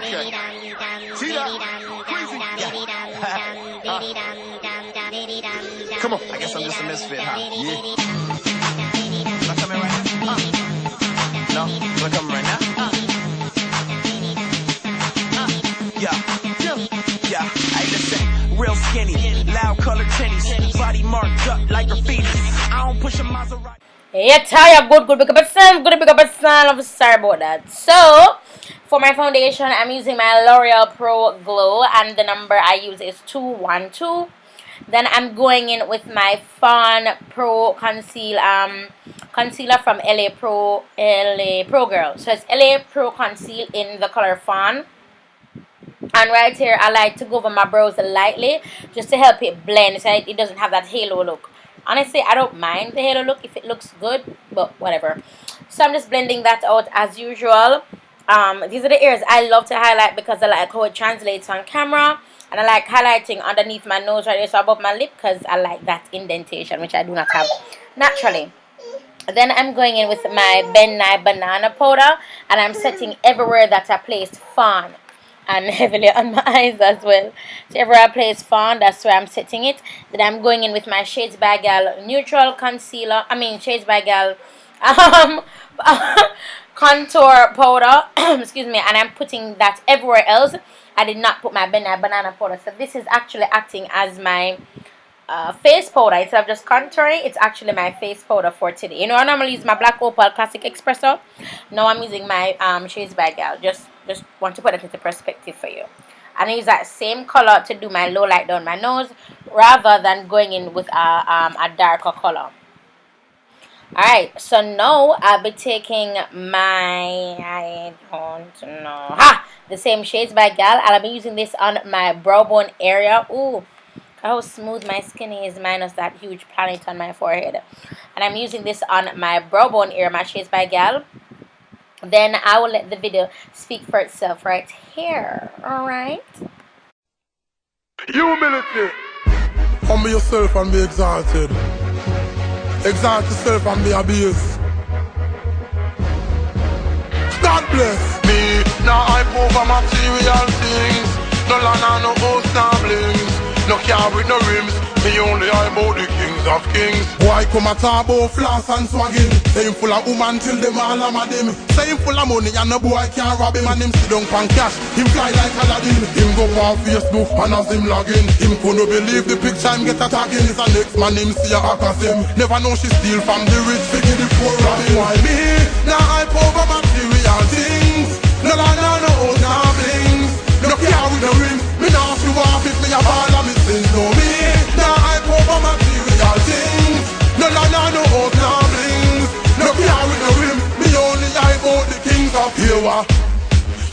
Okay. See that? Crazy. Yeah. Come on. I guess I'm just a misfit, huh? Yeah. Wanna come in right now? No? Wanna come right now? Yeah. Hey, listen. Real skinny, loud colored tennies, body marked up like graffiti. I don't push a Maserati. Yeah, tired, good, pick up a son, I'm sorry about that. So, for my foundation, I'm using my L'Oreal Pro Glow, and the number I use is 212. Then I'm going in with my Fawn Pro concealer from LA Pro Girl. So it's LA Pro Conceal in the color Fawn. And right here, I like to go over my brows lightly, just to help it blend, so it doesn't have that halo look. Honestly, I don't mind the halo look if it looks good, but whatever. So I'm just blending that out as usual. These are the areas I love to highlight because I like how it translates on camera. And I like highlighting underneath my nose right here, so above my lip, because I like that indentation, which I do not have naturally. Then I'm going in with my Ben Nye Banana Powder, and I'm setting everywhere that I placed Fawn. And heavily on my eyes as well. So everywhere I place Fawn, that's where I'm setting it. Then I'm going in with my Shades by Gal neutral concealer. Shades by Gal contour powder. Excuse me. And I'm putting that everywhere else. I did not put my Ben Nye Banana Powder. So this is actually acting as my face powder. Instead of just contouring, it's actually my face powder for today. You know, I normally use my Black Opal Classic Espresso. Now I'm using my Shades by Gal. Just want to put it into perspective for you. And I use that same color to do my low light down my nose, rather than going in with a darker color. Alright, so now I'll be taking my, the same Shades by Gal, and I'll be using this on my brow bone area. Ooh, how smooth my skin is, minus that huge planet on my forehead. And I'm using this on my brow bone area, my Shades by Gal. Then I will let the video speak for itself right here. Alright? Humility. Humble yourself and be exalted. Exalt yourself and be abused. God bless me. Now I over material things. No land, no house, no blings. No car with no rims. Me only I about the kings of kings. Boy come a talk about floss and swagging. Say him full of woman till them all am a them. Say him full of money and no boy can't rob him. And him sit down pan cash. Him fly like Aladdin. Him go on Facebook and as him login. Him couldn't believe the picture him get attacking. It's a next man him see a hack as him. Never know she steal from the rich to give the poor robbing. Why me? Now I over material things. No land, no house, no blings. No car with no rims. Me now show off if me a ball of me sins. No me. Now I over material things. No land, no house, no blings. No car with no rim. Me only I about the kings of here.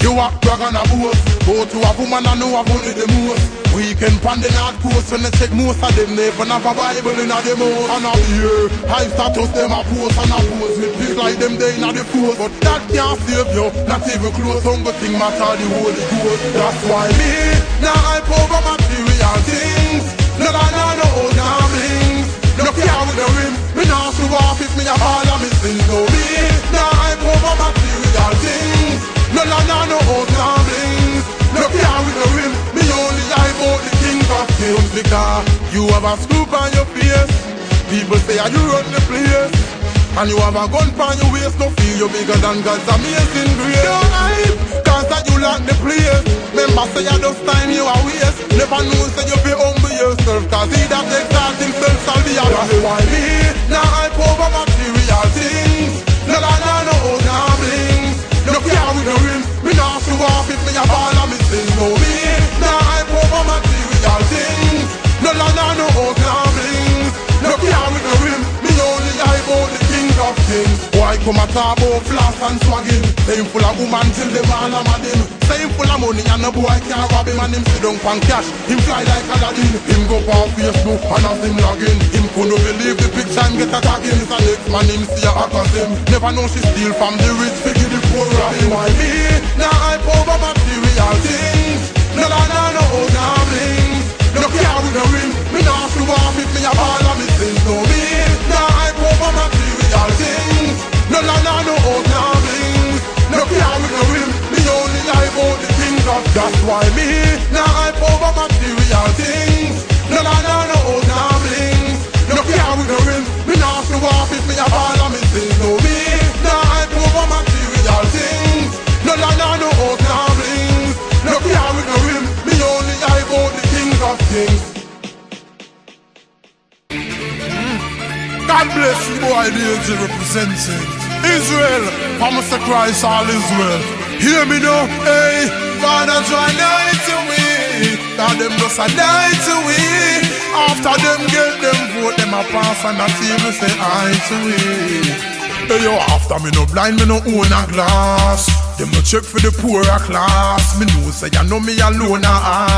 You a brag on a boat. Go to a woman and know I've only the most. Weekend pan the North Coast. When they check most of them never have a Bible in a the most. And up here, high status them a post and a pose with pics like them they in a the force. But that can't save you, not even close. Hunger thing matter the Holy Ghost. That's why me, now I over material things. No land, no house, no blings. No car with no rim. Me now show off if me a ball of me sins. No me, now I over material things. No land, no house, no blings. No car with no rim. Me only I about the king of kings. Because you have a scoop on your face. People say you run the place. And you have a gun on your waist. No feel you bigger than God's amazing grace. Don't hype, cause that you like the place. Remember say you just time you are waste. Never know say you be humble yourself. Cause he that exalt himself shall be a that's why me, now I over material things. No land, no house, no blings. No car with no rims. Me now show off if me a ball of me sins. No me, now I over material things. No land, no house, no blings. No car with no rim. Me only I about the king of kings. Why come a talk about floss and swagging? Say him full of woman till them all am a them. Say him full of money and no boy can't rob him. And him sit down pan cash. Him fly like Aladdin. Him go on Facebook and as him login. Him couldn't believe the picture him get attacking. It's a next man him see a hack as him. Never know she steal from the rich to give the poor robbing. Why me? Now I over material things. No land, no house, no blings. No car with no rim. Me now show off if me a ball of me sins. No me. Now I over material things. No land, no house, no blings. No car with no rim. Me only I about the kings of why me now hype over material things. No, no, no, no, old now blings. No care with no rims. Me now have to walk if me a ball and me say no me. Now hype over material things. No, no, no, no, old now blings. No care with no rims. Me only hype over the kings of kings. God bless you, boy, DJ representing Israel. Promise to Christ, all is well. Hear me now, hey. Father, try die to me. God, them just a die to we. After them get them vote, them a pass and a team will say aye to we. Hey yo, after me no blind, me no own a glass. Them no check for the poorer class. Me know say you know me alone a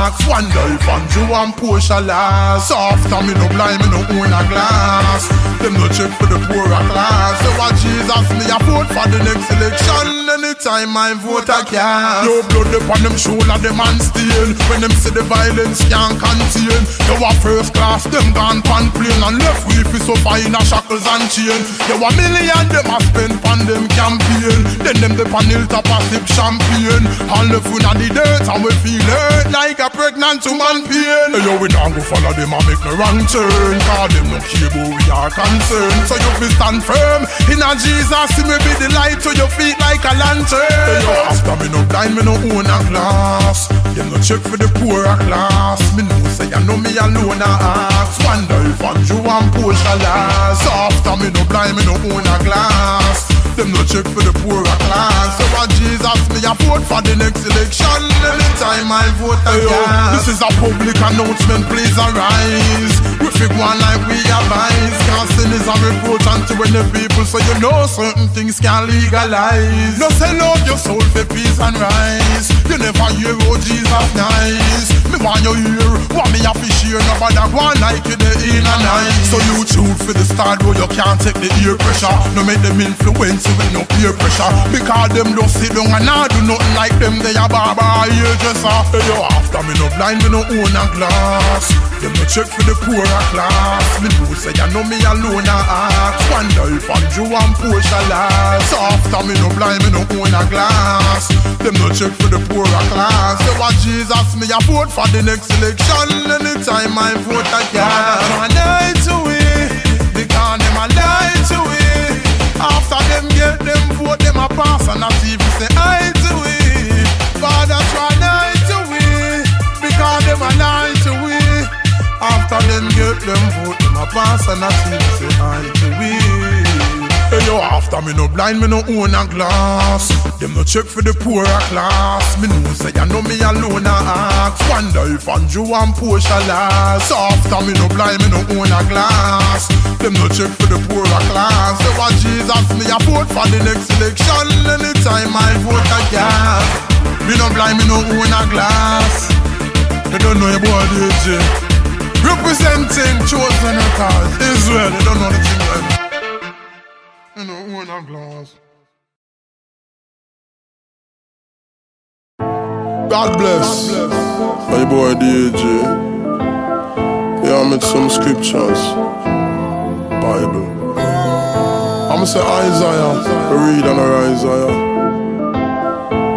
ask. Wonder if Andrew and Portia last. After me no blind, me no own a glass. Them no check for the poorer class. So what Jesus me a vote for the next election. Anytime I vote I can. No blood upon them shoulder, them man steal. When them see the violence can't contain. You a first class, them gone pan plane. And left with so fine a shackles and chain. You a million them a spend pan them campaign. Then them the panel top a sip champagne. All the food on the dirt and we feel hurt like a pregnant woman pain. Hey yo, we don't go follow them and make no wrong turn. Cause them no care but we are concerned. So you fi stand firm in a Jesus. See me be the light to your feet like a lantern. Hey yo, after me no blind, me no own a glass. Them no check for the poorer class. Me know say you know me alone a ask. Wonder if Andrew and Portia last. So after me no blind, me no own a glass. Them no check for the poorer class. So what Jesus me a vote for the next election. Anytime I vote again. This is a public announcement, please arise. We fig one like we advise. Cause sin is a reproach unto the people. So you know certain things can legalize. No sell out your soul for peace and rise. You never hear oh Jesus nice. Me want you hear what me have to share. Nobody want like you the in and night. So you choose for the start where you can't take the ear pressure. No make them influence with no peer pressure. Because them don't sit down and I do nothing like them. They are barber hairdresser. Hey yo, after me no blind, me no own a glass. Them no check for the poorer class. Me do say you know me alone a ask. Wonder if Andrew and Portia last. So after me no blind, me no own a glass. Them no check for the poorer class. So what Jesus me a vote for the next election. Anytime I vote again. Try lie to it. Because them a lie to it. After them get them vote, them a pass and not even say aye to it. Father try lie to it. Because them a lie to it. After them get them vote, them a pass and not even say aye to it. Hey yo, after me no blind, me no own a glass. Them no check for the poorer class. Me know say you know me alone a ask. Wonder if Andrew and Portia last. So after me no blind, me no own a glass. Them no check for the poorer class. So what Jesus me a vote for the next election. Anytime I vote again. Me no blind, me no own a glass. They don't know your boy DJ representing chosen cause Israel. They don't know the thing well. You know, own a glass. God bless. My boy DJ. Yeah, I made some scriptures. Bible. I'ma say Isaiah. Read and Isaiah.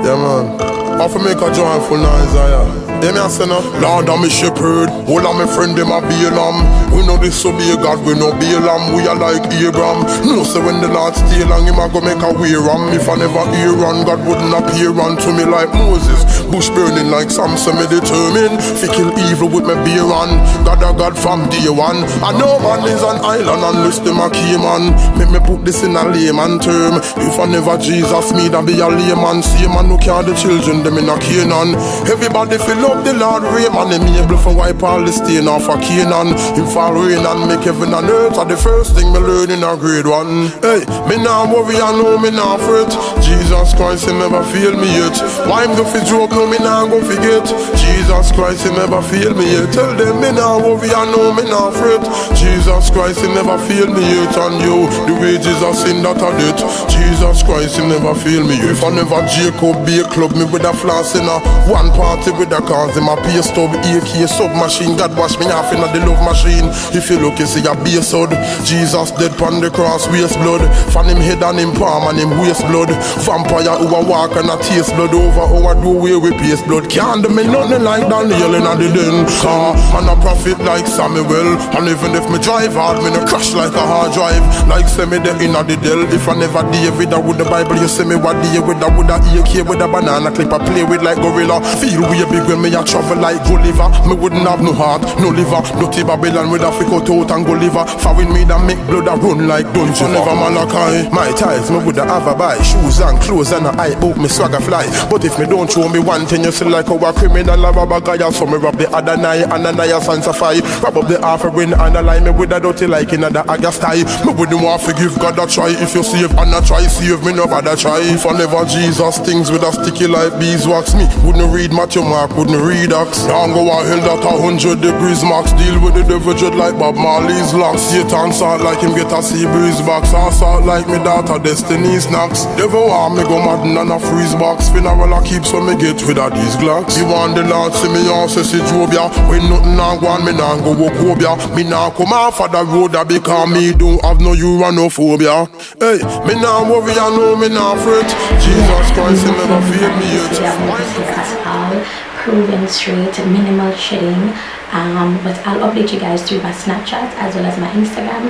Yeah, man. I have to make a joyful Isaiah. Hear me a say no. Lord I'm a shepherd, all of my friend them a Balaam. We know this so be God, we know Balaam. We are like Abraham. No say when the Lord stay long, him a go make a way ram. If I never hear on, God wouldn't appear unto me like Moses. Bush burning like Samson, me determined to kill evil with my beer on. God a God from day one. And no man is an island unless them a key man. Make me put this in a layman term. If I never Jesus me, that be a layman. See man who care the children, them in a Canaan. Everybody feel up the Lord rain, man, him able for wipe all the stain off a Canaan. Him fall rain and make heaven and earth are the first thing me learn in a grade 1. Hey, me nah worry, I know me nah fret. Jesus Christ, he never fail me yet. Why him go fi joke, no me nah go forget. Jesus Christ, he never fail me yet. Tell them me nah worry, I know me nah fret. Jesus Christ, he never fail me yet. And you, the wages of sin that are debt. Jesus Christ, he never fail me yet. If I never Jacob be a club me with a floss in a one party with a car. cause in my pay stub, AK submachine. God wash me off in the love machine. If you look, you see a base hood. Jesus dead pon the cross, waste blood. Fan him head and him palm and him waste blood. Vampire who a walk and a taste blood over how I do away with paste blood. Can't do me nothing like Daniel in the den. Man a prophet like Samuel. And even if me drive hard, me no crash like a hard drive. Like say me the inna the del. If I never David, I would the Bible. You say me what day with I would a AK with a banana clip. I play with like gorilla. Feel way big when me a travel like Gulliver. Me wouldn't have no heart, no liver. Dirty Babylon with a freak out and go liver. Following me that make blood a run like dungeon. Never Malachi. My ties, me woulda have a buy. Shoes and clothes and a eye book, me swagger fly. But if me don't show me one thing, you see like how a criminal a rob a guy. So me rob the other night and another sanctify. Rob up the offering and a lie me with a dirty like in the August tie. Me wouldn't want to give God a try. If you save and a try, save me no bother try. If I never Jesus, things with a sticky like beeswax. Me wouldn't read Matthew Mark, wouldn't read Acts. Now go a hell that 100 degrees max. Deal with the devil dread like Bob Marley's locks. Satan salt like him get a sea breeze box. I salt like me daughter Destiny snacks. Devil want me go mad and a freeze box. Funeral I keep so me get rid of these glocks. You want the Lord see me on say see Jobia. When nothing now go on me now go walk Obia. Me now come off of the road because me don't have no uranophobia. Hey, me now worry I know me now fret. Jesus Christ he never fail me yet. Proven straight, minimal shedding. But I'll update you guys through my Snapchat as well as my Instagram.